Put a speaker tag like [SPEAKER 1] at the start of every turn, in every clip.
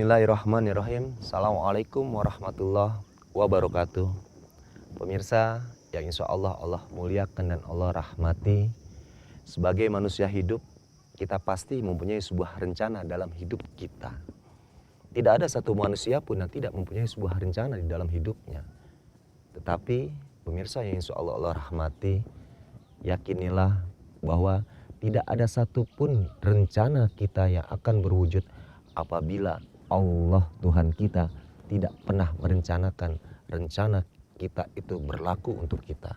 [SPEAKER 1] Bismillahirrahmanirrahim. Assalamualaikum warahmatullahi wabarakatuh. Pemirsa yang insya Allah Allah muliakan dan Allah rahmati. Sebagai manusia hidup, kita pasti mempunyai sebuah rencana dalam hidup kita. Tidak ada satu manusia pun yang tidak mempunyai sebuah rencana di dalam hidupnya. Tetapi pemirsa yang insya Allah Allah rahmati, yakinilah bahwa tidak ada satupun rencana kita yang akan berwujud apabila Allah Tuhan kita tidak pernah merencanakan rencana kita itu berlaku untuk kita.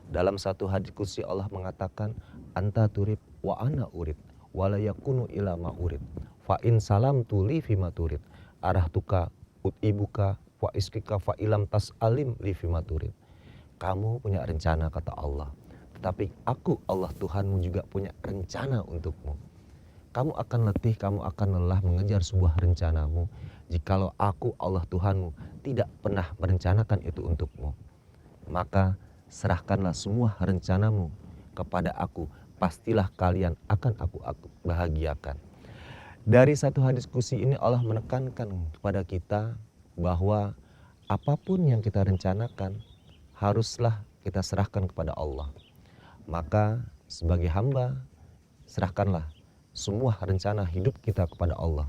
[SPEAKER 1] Dalam satu hadis qudsi Allah mengatakan, anta turib wa ana urid wala yakunu ila ma urid fa in salam tuli fima turid arahtuka utibuka wa iskika fa ilam tas'alim li fima turid. Kamu punya rencana kata Allah, tetapi aku Allah Tuhanmu juga punya rencana untukmu. Kamu akan letih, kamu akan lelah mengejar sebuah rencanamu jikalau aku Allah Tuhanmu tidak pernah merencanakan itu untukmu. Maka serahkanlah semua rencanamu kepada aku, pastilah kalian akan aku bahagiakan. Dari satu hadis qudsi ini Allah menekankan kepada kita bahwa apapun yang kita rencanakan haruslah kita serahkan kepada Allah. Maka sebagai hamba, serahkanlah semua rencana hidup kita kepada Allah.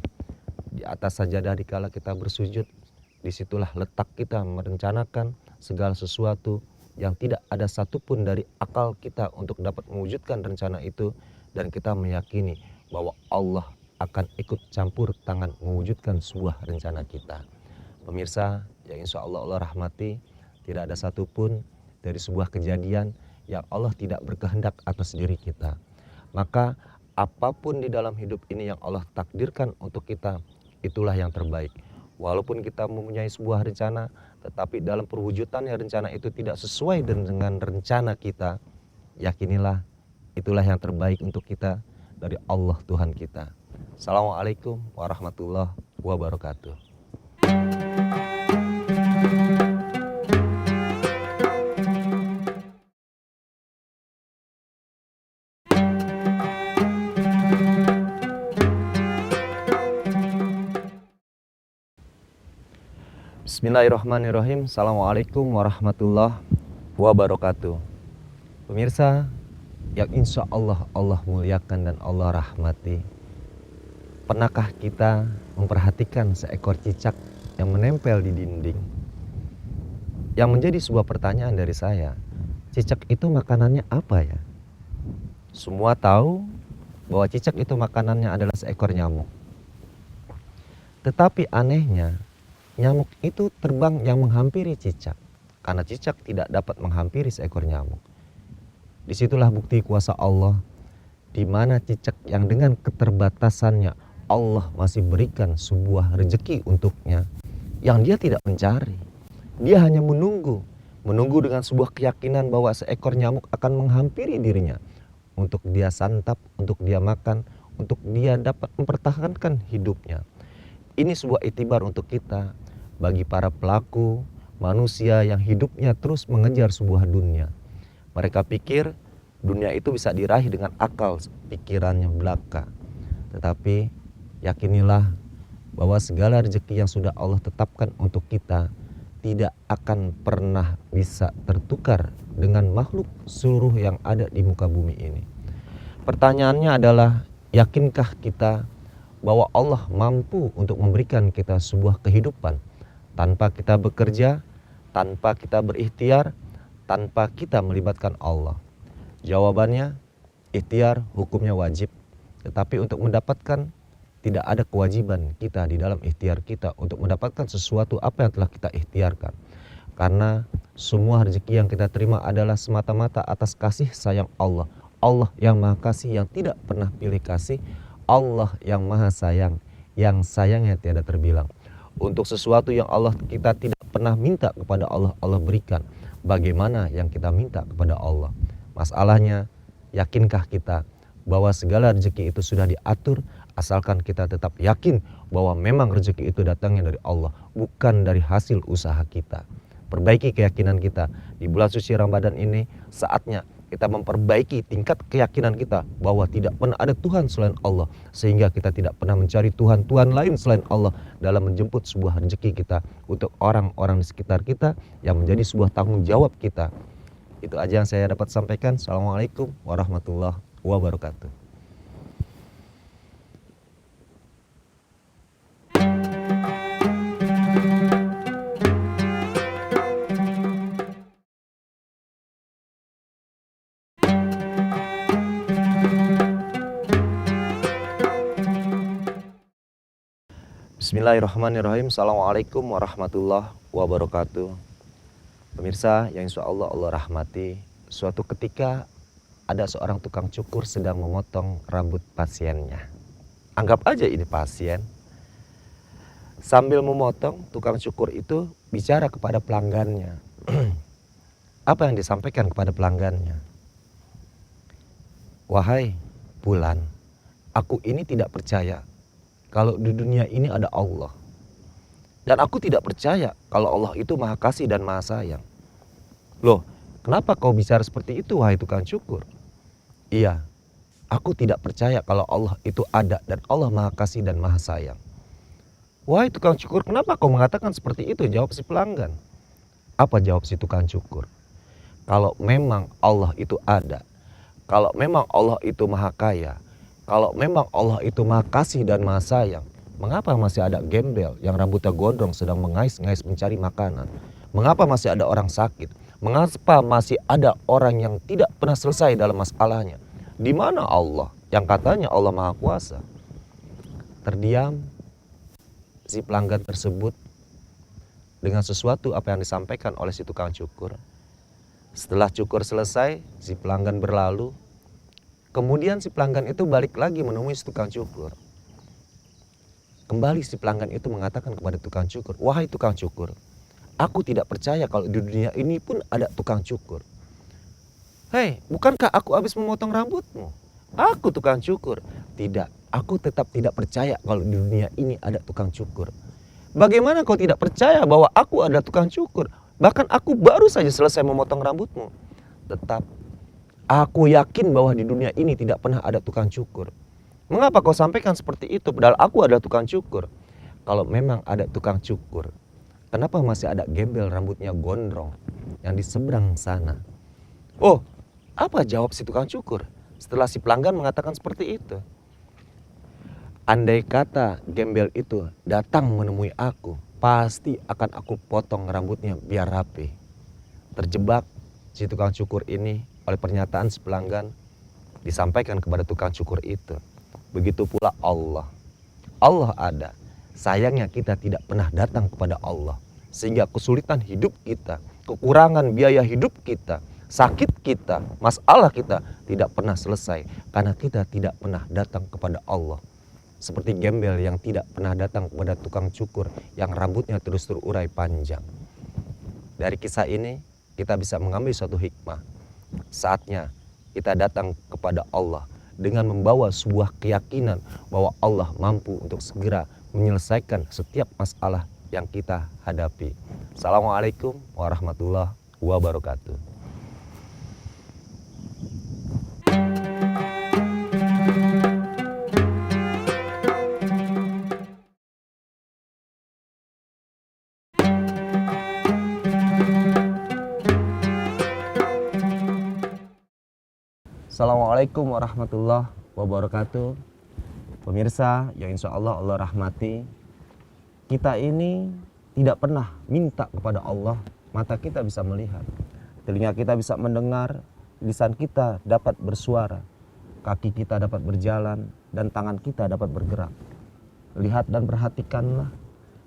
[SPEAKER 1] Di atas sajadah dikala kita bersujud, disitulah letak kita merencanakan segala sesuatu yang tidak ada satupun dari akal kita untuk dapat mewujudkan rencana itu. Dan kita meyakini bahwa Allah akan ikut campur tangan mewujudkan sebuah rencana kita. Pemirsa yang insya Allah Allah rahmati, tidak ada satupun dari sebuah kejadian yang Allah tidak berkehendak atas diri kita. Maka apapun di dalam hidup ini yang Allah takdirkan untuk kita, itulah yang terbaik. Walaupun kita mempunyai sebuah rencana, tetapi dalam perwujudannya rencana itu tidak sesuai dengan rencana kita, yakinilah itulah yang terbaik untuk kita dari Allah Tuhan kita. Assalamualaikum warahmatullahi wabarakatuh. Bismillahirrahmanirrahim. Assalamualaikum warahmatullahi wabarakatuh. Pemirsa yang insya Allah Allah muliakan dan Allah rahmati, pernahkah kita memperhatikan seekor cicak yang menempel di dinding? Yang menjadi sebuah pertanyaan dari saya, cicak itu makanannya apa ya? Semua tahu bahwa cicak itu makanannya adalah seekor nyamuk. Tetapi anehnya, nyamuk itu terbang yang menghampiri cicak, karena cicak tidak dapat menghampiri seekor nyamuk. Disitulah bukti kuasa Allah, di mana cicak yang dengan keterbatasannya Allah masih berikan sebuah rezeki untuknya yang dia tidak mencari. Dia hanya menunggu dengan sebuah keyakinan bahwa seekor nyamuk akan menghampiri dirinya untuk dia santap, untuk dia makan, untuk dia dapat mempertahankan hidupnya. Ini sebuah itibar untuk kita bagi para pelaku manusia yang hidupnya terus mengejar sebuah dunia. Mereka pikir dunia itu bisa diraih dengan akal pikirannya belaka. Tetapi yakinilah bahwa segala rezeki yang sudah Allah tetapkan untuk kita tidak akan pernah bisa tertukar dengan makhluk seluruh yang ada di muka bumi ini. Pertanyaannya adalah, yakinkah kita bahwa Allah mampu untuk memberikan kita sebuah kehidupan tanpa kita bekerja, tanpa kita berikhtiar, tanpa kita melibatkan Allah? Jawabannya, ikhtiar hukumnya wajib. Tetapi untuk mendapatkan, tidak ada kewajiban kita di dalam ikhtiar kita untuk mendapatkan sesuatu apa yang telah kita ikhtiarkan. Karena semua rezeki yang kita terima adalah semata-mata atas kasih sayang Allah. Allah yang maha kasih, yang tidak pernah pilih kasih. Allah yang maha sayang, yang sayangnya tiada terbilang. Untuk sesuatu yang Allah kita tidak pernah minta kepada Allah, Allah berikan. Bagaimana yang kita minta kepada Allah? Masalahnya, yakinkah kita bahwa segala rezeki itu sudah diatur, asalkan kita tetap yakin bahwa memang rezeki itu datangnya dari Allah, bukan dari hasil usaha kita. Perbaiki keyakinan kita. Di bulan suci Ramadan ini saatnya Kita memperbaiki tingkat keyakinan kita bahwa tidak pernah ada Tuhan selain Allah. Sehingga kita tidak pernah mencari Tuhan-Tuhan lain selain Allah dalam menjemput sebuah rezeki kita untuk orang-orang di sekitar kita yang menjadi sebuah tanggung jawab kita. Itu aja yang saya dapat sampaikan. Assalamualaikum warahmatullahi wabarakatuh. Bismillahirrahmanirrahim. Assalamualaikum warahmatullahi wabarakatuh. Pemirsa yang insya Allah Allah rahmati, suatu ketika ada seorang tukang cukur sedang memotong rambut pasiennya. Anggap aja ini pasien. Sambil memotong, tukang cukur itu bicara kepada pelanggannya. Apa yang disampaikan kepada pelanggannya? Wahai Bulan, aku ini tidak percaya kalau di dunia ini ada Allah. Dan aku tidak percaya kalau Allah itu maha kasih dan maha sayang. Loh, kenapa kau bicara seperti itu wahai tukang cukur? Iya, aku tidak percaya kalau Allah itu ada dan Allah maha kasih dan maha sayang. Wahai tukang cukur, kenapa kau mengatakan seperti itu? Jawab si pelanggan. Apa jawab si tukang cukur? Kalau memang Allah itu ada, kalau memang Allah itu maha kaya, kalau memang Allah itu maha kasih dan maha sayang, mengapa masih ada gembel yang rambutnya gondrong sedang mengais-ngais mencari makanan? Mengapa masih ada orang sakit? Mengapa masih ada orang yang tidak pernah selesai dalam masalahnya? Di mana Allah yang katanya Allah maha kuasa? Terdiam si pelanggan tersebut dengan sesuatu apa yang disampaikan oleh si tukang cukur. Setelah cukur selesai, si pelanggan berlalu. Kemudian si pelanggan itu balik lagi menemui si tukang cukur. Kembali si pelanggan itu mengatakan kepada tukang cukur, wahai tukang cukur, aku tidak percaya kalau di dunia ini pun ada tukang cukur. Hei, bukankah aku habis memotong rambutmu? Aku tukang cukur. Tidak, aku tetap tidak percaya kalau di dunia ini ada tukang cukur. Bagaimana kau tidak percaya bahwa aku ada tukang cukur? Bahkan aku baru saja selesai memotong rambutmu. Tetap aku yakin bahwa di dunia ini tidak pernah ada tukang cukur. Mengapa kau sampaikan seperti itu padahal aku adalah tukang cukur? Kalau memang ada tukang cukur, kenapa masih ada gembel rambutnya gondrong yang di seberang sana? Oh, apa jawab si tukang cukur setelah si pelanggan mengatakan seperti itu? Andai kata gembel itu datang menemui aku, pasti akan aku potong rambutnya biar rapi. Terjebak si tukang cukur ini oleh pernyataan si pelanggan disampaikan kepada tukang cukur itu. Begitu pula Allah. Allah ada. Sayangnya kita tidak pernah datang kepada Allah. Sehingga kesulitan hidup kita, kekurangan biaya hidup kita, sakit kita, masalah kita tidak pernah selesai. Karena kita tidak pernah datang kepada Allah. Seperti gembel yang tidak pernah datang kepada tukang cukur yang rambutnya terus terurai panjang. Dari kisah ini kita bisa mengambil suatu hikmah. Saatnya kita datang kepada Allah dengan membawa sebuah keyakinan bahwa Allah mampu untuk segera menyelesaikan setiap masalah yang kita hadapi. Assalamualaikum warahmatullahi wabarakatuh. Assalamualaikum warahmatullahi wabarakatuh. Pemirsa yang insya Allah Allah rahmati, kita ini tidak pernah minta kepada Allah mata kita bisa melihat, telinga kita bisa mendengar, lisan kita dapat bersuara, kaki kita dapat berjalan, dan tangan kita dapat bergerak. Lihat dan perhatikanlah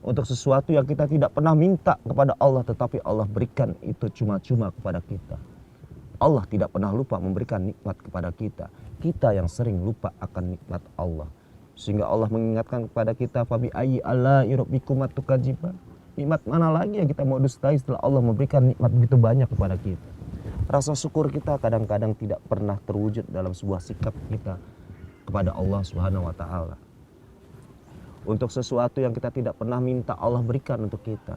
[SPEAKER 1] untuk sesuatu yang kita tidak pernah minta kepada Allah, tetapi Allah berikan itu cuma-cuma kepada kita. Allah tidak pernah lupa memberikan nikmat kepada kita. Kita yang sering lupa akan nikmat Allah. Sehingga Allah mengingatkan kepada kita, fabi ayyi ala'i rabbikuma tukadziban. Nikmat mana lagi yang kita mau dustai setelah Allah memberikan nikmat begitu banyak kepada kita. Rasa syukur kita kadang-kadang tidak pernah terwujud dalam sebuah sikap kita kepada Allah Subhanahu wa taala. Untuk sesuatu yang kita tidak pernah minta, Allah berikan untuk kita.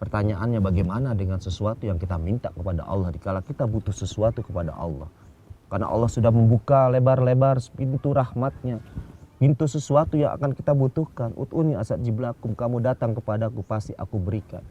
[SPEAKER 1] Pertanyaannya, bagaimana dengan sesuatu yang kita minta kepada Allah dikala kita butuh sesuatu kepada Allah? Karena Allah sudah membuka lebar-lebar pintu rahmatnya, pintu sesuatu yang akan kita butuhkan. Ut'uni astajib lakum, kamu datang kepadaku pasti aku berikan.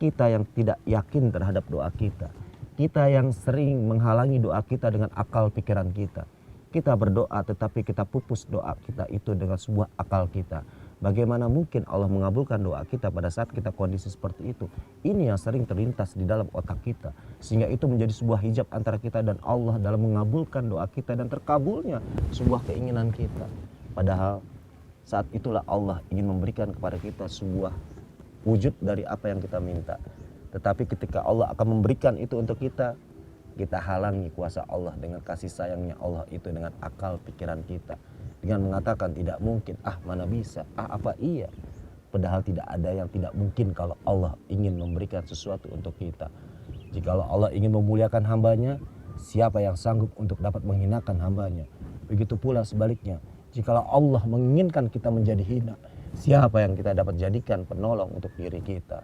[SPEAKER 1] Kita yang tidak yakin terhadap doa kita, kita yang sering menghalangi doa kita dengan akal pikiran kita. Kita berdoa tetapi kita pupus doa kita itu dengan sebuah akal kita. Bagaimana mungkin Allah mengabulkan doa kita pada saat kita kondisi seperti itu? Ini yang sering terlintas di dalam otak kita. Sehingga itu menjadi sebuah hijab antara kita dan Allah dalam mengabulkan doa kita dan terkabulnya sebuah keinginan kita. Padahal saat itulah Allah ingin memberikan kepada kita sebuah wujud dari apa yang kita minta. Tetapi ketika Allah akan memberikan itu untuk kita, kita halangi kuasa Allah dengan kasih sayangnya Allah itu dengan akal pikiran kita. Dengan mengatakan tidak mungkin, mana bisa, apa iya. Padahal tidak ada yang tidak mungkin kalau Allah ingin memberikan sesuatu untuk kita. Jikalau Allah ingin memuliakan hambanya, siapa yang sanggup untuk dapat menghinakan hambanya? Begitu pula sebaliknya, jikalau Allah menginginkan kita menjadi hina, siapa yang kita dapat jadikan penolong untuk diri kita?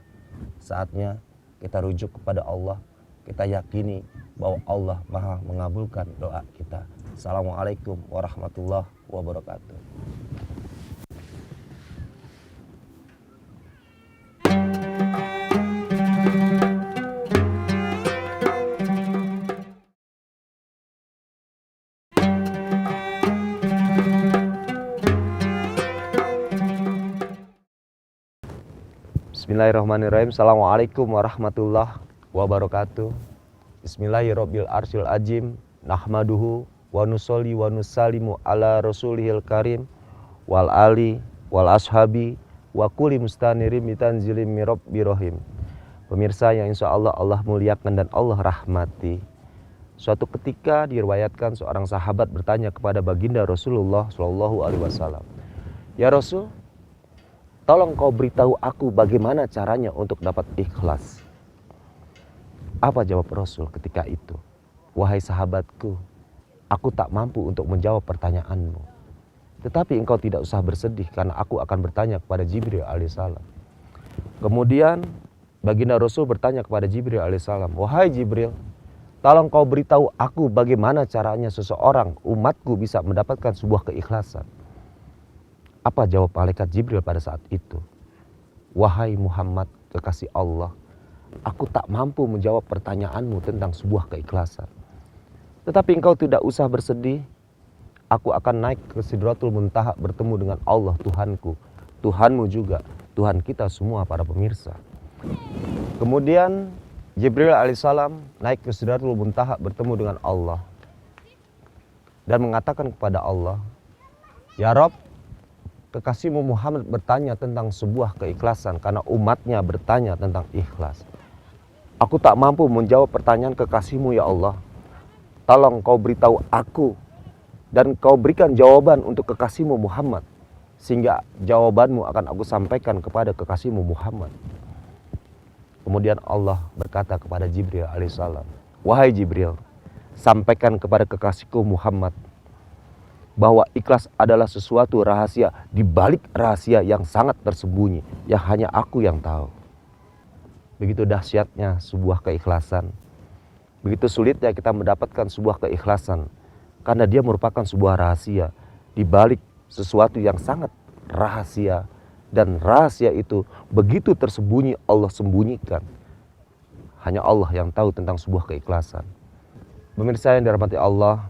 [SPEAKER 1] Saatnya kita rujuk kepada Allah, kita yakini bahwa Allah Maha mengabulkan doa kita. Assalamualaikum warahmatullahi wabarakatuh. Bismillahirrahmanirrahim. Assalamualaikum warahmatullahi wabarakatuh. Bismillahirrahmanirrahim. Nahmaduhu wa nusolli wa nusalimu ala rasulihil karim wal ali wal ashabi wa kulli mustanirim bitanzilim mirabbi rahim. Pemirsa yang insya Allah Allah muliakan dan Allah rahmati. Suatu ketika diriwayatkan seorang sahabat bertanya kepada baginda Rasulullah SAW, "Ya Rasul, tolong kau beritahu aku bagaimana caranya untuk dapat ikhlas." Apa jawab Rasul ketika itu? "Wahai sahabatku, aku tak mampu untuk menjawab pertanyaanmu. Tetapi engkau tidak usah bersedih karena aku akan bertanya kepada Jibril alaihissalam." Kemudian baginda Rasul bertanya kepada Jibril alaihissalam, "Wahai Jibril, tolong kau beritahu aku bagaimana caranya seseorang umatku bisa mendapatkan sebuah keikhlasan." Apa jawab malaikat Jibril pada saat itu? "Wahai Muhammad, kekasih Allah, aku tak mampu menjawab pertanyaanmu tentang sebuah keikhlasan. Tetapi engkau tidak usah bersedih. Aku akan naik ke Sidratul Muntaha bertemu dengan Allah Tuhanku, Tuhanmu juga, Tuhan kita semua para pemirsa." Kemudian Jibril alaihissalam naik ke Sidratul Muntaha bertemu dengan Allah dan mengatakan kepada Allah, "Ya Rob, kekasihmu Muhammad bertanya tentang sebuah keikhlasan karena umatnya bertanya tentang ikhlas. Aku tak mampu menjawab pertanyaan kekasihmu ya Allah. Tolong kau beritahu aku dan kau berikan jawaban untuk kekasihmu Muhammad, sehingga jawabanmu akan aku sampaikan kepada kekasihmu Muhammad." Kemudian Allah berkata kepada Jibril alaihissalam, "Wahai Jibril, sampaikan kepada kekasihku Muhammad bahwa ikhlas adalah sesuatu rahasia di balik rahasia yang sangat tersembunyi yang hanya aku yang tahu." Begitu dahsyatnya sebuah keikhlasan. Begitu sulitnya kita mendapatkan sebuah keikhlasan karena dia merupakan sebuah rahasia di balik sesuatu yang sangat rahasia, dan rahasia itu begitu tersembunyi Allah sembunyikan. Hanya Allah yang tahu tentang sebuah keikhlasan. Pemirsa yang dirahmati Allah,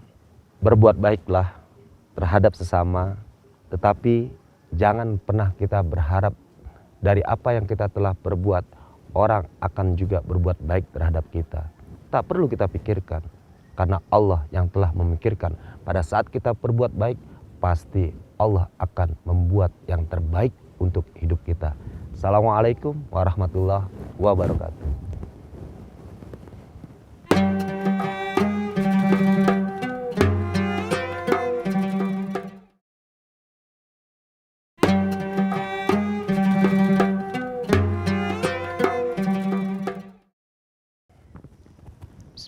[SPEAKER 1] berbuat baiklah terhadap sesama, tetapi jangan pernah kita berharap dari apa yang kita telah berbuat orang akan juga berbuat baik terhadap kita. Tak perlu kita pikirkan, karena Allah yang telah memikirkan. Pada saat kita berbuat baik, pasti Allah akan membuat yang terbaik untuk hidup kita. Assalamualaikum warahmatullahi wabarakatuh.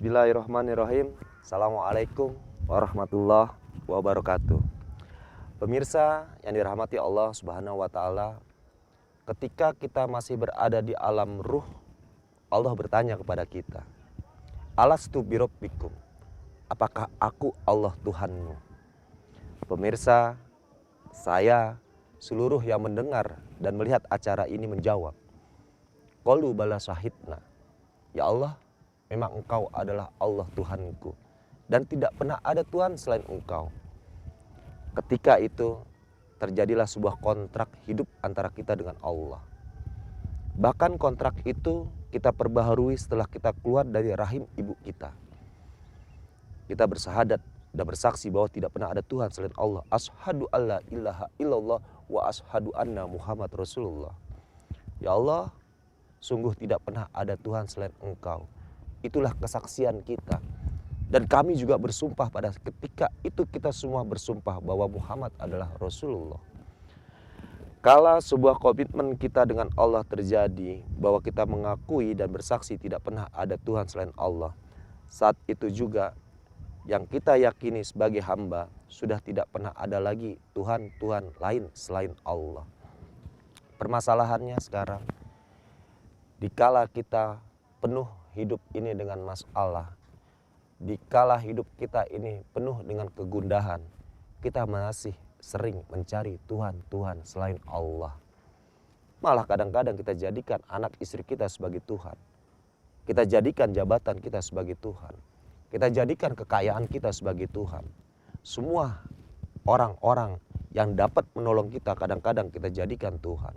[SPEAKER 1] Bismillahirrahmanirrahim. Assalamualaikum warahmatullahi wabarakatuh. Pemirsa yang dirahmati Allah Subhanahu wa taala, ketika kita masih berada di alam ruh, Allah bertanya kepada kita, alastu birabbikum, apakah aku Allah Tuhanmu? Pemirsa, saya, seluruh yang mendengar dan melihat acara ini menjawab, qalu bala syahidna, ya Allah, memang Engkau adalah Allah Tuhanku dan tidak pernah ada Tuhan selain Engkau. Ketika itu terjadilah sebuah kontrak hidup antara kita dengan Allah. Bahkan kontrak itu kita perbaharui setelah kita keluar dari rahim ibu kita. Kita bersahadat dan bersaksi bahwa tidak pernah ada Tuhan selain Allah. Ashadu alla ilaha illallah wa ashadu anna Muhammad Rasulullah. Ya Allah, sungguh tidak pernah ada Tuhan selain Engkau. Itulah kesaksian kita. Dan kami juga bersumpah pada ketika itu kita semua bersumpah bahwa Muhammad adalah Rasulullah. Kala sebuah komitmen kita dengan Allah terjadi, bahwa kita mengakui dan bersaksi tidak pernah ada Tuhan selain Allah, saat itu juga yang kita yakini sebagai hamba sudah tidak pernah ada lagi Tuhan-Tuhan lain selain Allah. Permasalahannya sekarang, dikala kita penuh hidup ini dengan masalah, dikala hidup kita ini penuh dengan kegundahan, kita masih sering mencari Tuhan-Tuhan selain Allah. Malah kadang-kadang kita jadikan anak istri kita sebagai Tuhan. Kita jadikan jabatan kita sebagai Tuhan. Kita jadikan kekayaan kita sebagai Tuhan. Semua orang-orang yang dapat menolong kita kadang-kadang kita jadikan Tuhan.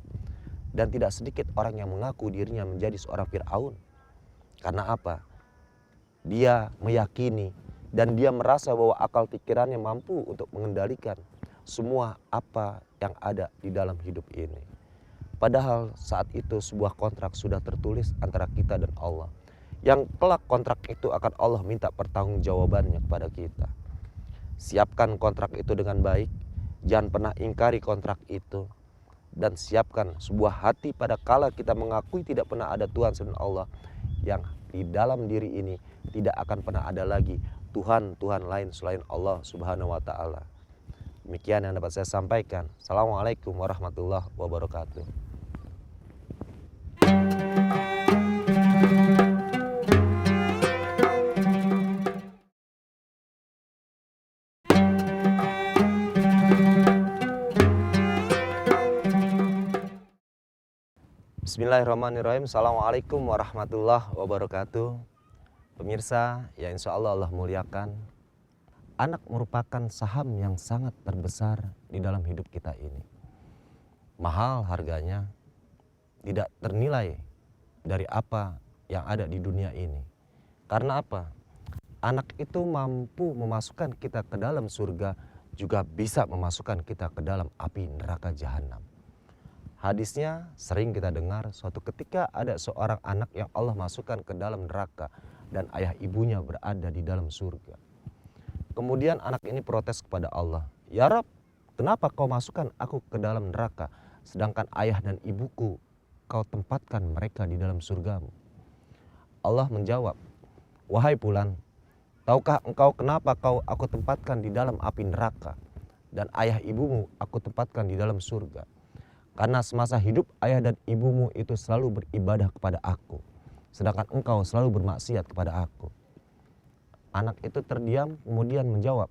[SPEAKER 1] Dan tidak sedikit orang yang mengaku dirinya menjadi seorang Fir'aun. Karena apa? Dia meyakini dan dia merasa bahwa akal pikirannya mampu untuk mengendalikan semua apa yang ada di dalam hidup ini. Padahal saat itu sebuah kontrak sudah tertulis antara kita dan Allah. Yang kelak kontrak itu akan Allah minta pertanggungjawabannya kepada kita. Siapkan kontrak itu dengan baik. Jangan pernah ingkari kontrak itu. Dan siapkan sebuah hati pada kala kita mengakui tidak pernah ada Tuhan selain Allah. Yang di dalam diri ini tidak akan pernah ada lagi Tuhan-Tuhan lain selain Allah Subhanahu wa Ta'ala. Demikian yang dapat saya sampaikan. Assalamualaikum warahmatullahi wabarakatuh. Bismillahirrahmanirrahim. Assalamualaikum warahmatullahi wabarakatuh. Pemirsa yang insya Allah Allah muliakan. Anak merupakan saham yang sangat terbesar di dalam hidup kita ini. Mahal harganya, tidak ternilai dari apa yang ada di dunia ini. Karena apa? Anak itu mampu memasukkan kita ke dalam surga, juga bisa memasukkan kita ke dalam api neraka jahanam. Hadisnya sering kita dengar, suatu ketika ada seorang anak yang Allah masukkan ke dalam neraka dan ayah ibunya berada di dalam surga. Kemudian anak ini protes kepada Allah, ya Rabb, kenapa kau masukkan aku ke dalam neraka, sedangkan ayah dan ibuku kau tempatkan mereka di dalam surgamu? Allah menjawab, wahai Fulan, tahukah engkau kenapa aku tempatkan di dalam api neraka dan ayah ibumu aku tempatkan di dalam surga? Karena semasa hidup ayah dan ibumu itu selalu beribadah kepada aku, sedangkan engkau selalu bermaksiat kepada aku. Anak itu terdiam kemudian menjawab,